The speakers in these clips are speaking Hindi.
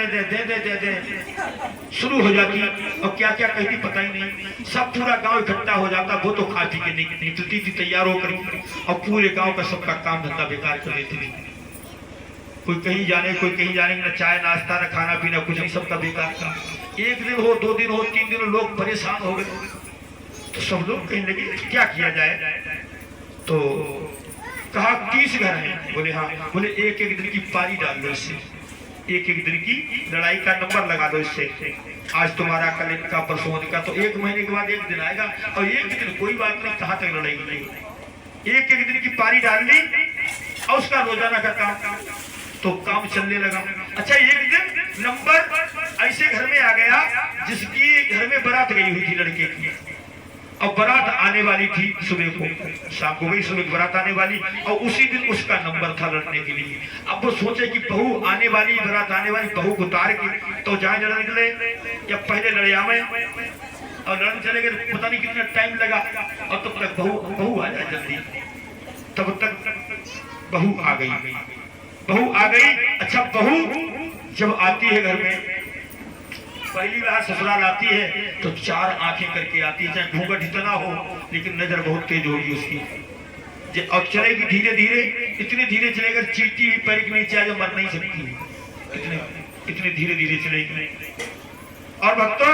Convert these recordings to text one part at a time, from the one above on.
दे दे दे दे दे शुरू हो जाती और क्या क्या कहती पता ही नहीं। सब पूरा गांव इकट्ठा हो जाता, वो तो खा पी के निकलती थी तैयार होकर और पूरे गांव का सबका काम धंधा बेकार कर देती थी। कोई कहीं जाने न चाय नाश्ता न खाना पीना कुछ नहीं, सबका बेकार था। एक दिन हो, 2 दिन हो, 3 दिन लोग परेशान हो गए तो सब लोग कहने लगे क्या किया जाए। तो कहा 30 घर हैं, बोले हाँ, बोले एक एक दिन की पारी डाल दो इससे, एक एक दिन की लड़ाई का नंबर लगा दो इससे, आज तुम्हारा कल इनका परसों का, तो 1 महीने के बाद एक दिन आएगा और एक दिन कोई बात नहीं, कहाँ तक लड़ाई नहीं। एक एक दिन की पारी डाल दी और उसका रोजाना का काम, तो काम चलने लगा। अच्छा एक दिन नंबर ऐसे घर में आ गया जिसकी घर में बारात गई हुई थी लड़के की, और बारात आने वाली थी सुबह को, शाम को गई, सुबह बारात आने वाली और उसी दिन उसका नंबर था लड़ने के लिए। अब वो सोचे कि बहू आने वाली, बारात आने वाली, बहू को उतार के तो जहाँ लड़ने निकले या पहले लड़े आवे और लड़ने चले गए, पता नहीं कितना टाइम लगा और तब तक बहू आ जाए जल्दी, तब तक बहू आ गई। अच्छा बहू जब आती है घर में, पहली बार ससुराल आती है तो 4 आंखें करके आती है, चाहे घूंघट इतना हो लेकिन नजर बहुत तेज होगी उसकी, और चलेगी धीरे धीरे, इतने धीरे चलेगा चीटी हुई पैर के नीचे आगे मर नहीं सकती, इतने धीरे धीरे चलेगी। और भक्तों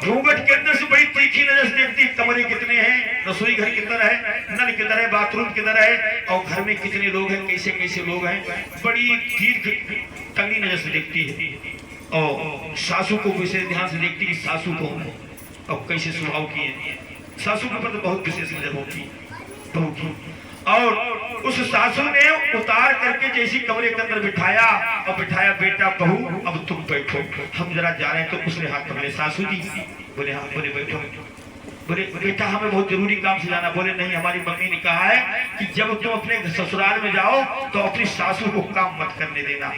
घूंघट के अंदर से बड़ी तीखी नजर से देखती, कमरे कितने हैं, रसोई घर किधर है, नल किधर है, बाथरूम किधर है, और घर में कितने लोग हैं, कैसे कैसे लोग हैं, बड़ी तीर तंगी नजर से देखती है। और सासू को विशेष ध्यान से देखती कि सासू कौन है और कैसे स्वभाव की है, सासू के ऊपर तो बहुत विशेष नजर होती बहू की। और उस सासू ने उतार करके जैसी कमरे के अंदर बिठाया और बिठाया, बेटा बहू अब तुम बैठो, हम जरा जा रहे हैं। तो उसने हाथ पकड़े, सासू जी, बोले हाँ, बोले बैठो, बोले बेटा हमें बहुत जरूरी काम से जाना, बोले नहीं हमारी मम्मी ने कहा है कि जब तुम अपने ससुराल में जाओ तो अपनी सासू को काम मत करने देना,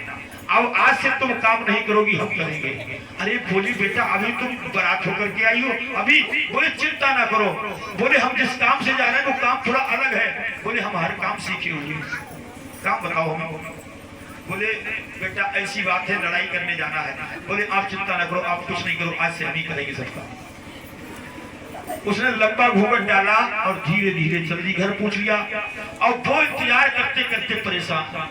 अब आज से तुम काम नहीं करोगी, हम करेंगे। अरे बोली बेटा अभी तुम बारात होकर के आई हो अभी, बोले चिंता ना करो, बोले हम जिस काम से जा रहे हैं वो काम थोड़ा अलग है, बोले हम हर काम सीखे हुए, काम बताओ हमें। बोले बेटा ऐसी बात है, लड़ाई करने जाना है, बोले आप चिंता ना करो, आप कुछ नहीं करो, आज से हम ही करेंगे सबका। उसने लंबा घूंघट डाला और धीरे धीरे जल्दी घर पूछ लिया, और वो इंतजार करते करते परेशान,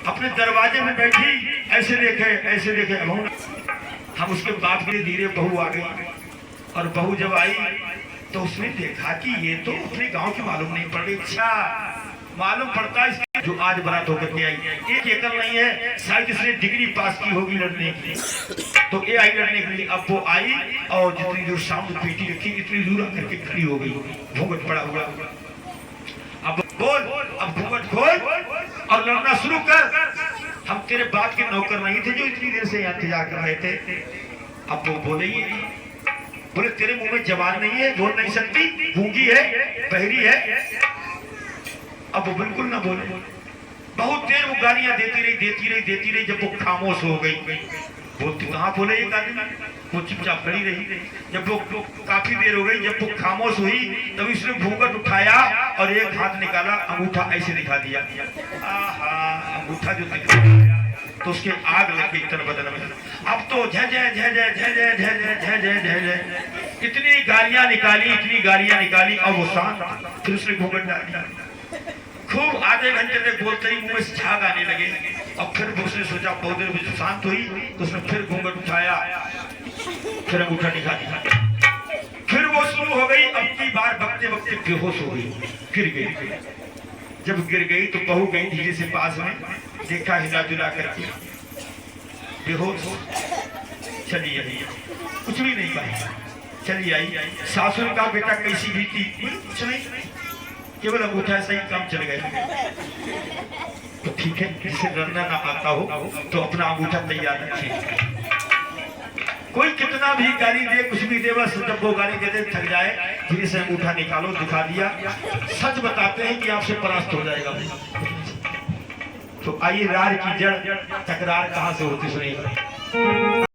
अपने दरवाजे में बैठी ऐसे देखे हम उसके बाद धीरे धीरे बहू आ गई। और बहू जब आई तो उसने देखा कि ये तो अपने गांव की मालूम नहीं पड़ रही। अच्छा मालूम पड़ता है जो आज बारात होकर के आई, एक एकल नहीं है, शायद इसने डिग्री पास की होगी लड़ने की, तो ये आई लड़ने के लिए। अब वो आई और जितनी दूर सामने पेटी रखी इतनी दूर आकर के खड़ी हो गई, घूंघट पड़ा हुआ। अब बोल, अब घूंघट खोल और लड़ना शुरू कर, हम तेरे बाप के नौकर नहीं थे जो इतनी देर से यहाँ इंतजार कर रहे थे। अब वो बोले ही नहीं, बोले तेरे मुंह में जबान नहीं है, बोल नहीं सकती, गूंगी है, बहरी है। अब वो बिल्कुल ना बोले, बहुत देर वो गालियां देती रही, जब वो खामोश हो गई, बोलती कहाँ बोले एक आदमी, वो चुपचाप खड़ी रही। जब वो काफी देर हो गई, जब वो खामोश हुई तब इसने घूंघट उठाया और एक हाथ निकाला, अंगूठा ऐसे दिखा दिया। अंगूठा जो दिखा दिया तो उसके आग लगी तन बदन में। अब तो जय जय जय जय जय जय जय जय जय जय जय जय इतनी गालियां निकाली और वो शांत। फिर उसने घूंघट डाल दिया, खूब आधे घंटे तक बोलते ही मुंह में झाग आने लगे। और फिर उसने सोचा बहुत देर में शांत हुई तो उसने फिर घूंघट उठाया, फिर अंगूठा दिखा दिया, फिर वो शुरू हो गई। अब की बार बकते बकते बेहोश हो गई, गिर गई। जब गिर गई तो बहू गई धीरे से पास में, देखा हिला जुला करके बेहोश, चली आई, कुछ भी नहीं पाई, चली आई। सासू ने कहा बेटा कैसी भी थी, कुछ नहीं, केवल अंगूठा सही काम चल गए। तो ठीक है, जिसे लड़ना ना आता हो तो अपना अंगूठा तैयार रखें। कोई कितना भी गाली दे, कुछ भी दे, बस जब वो गाली दे दे थक जाए, धीरे से अंगूठा निकालो, दिखा दिया, सच बताते हैं कि आपसे परास्त हो जाएगा। तो आइए रार की जड़ तकरार कहाँ से होती सुनिए।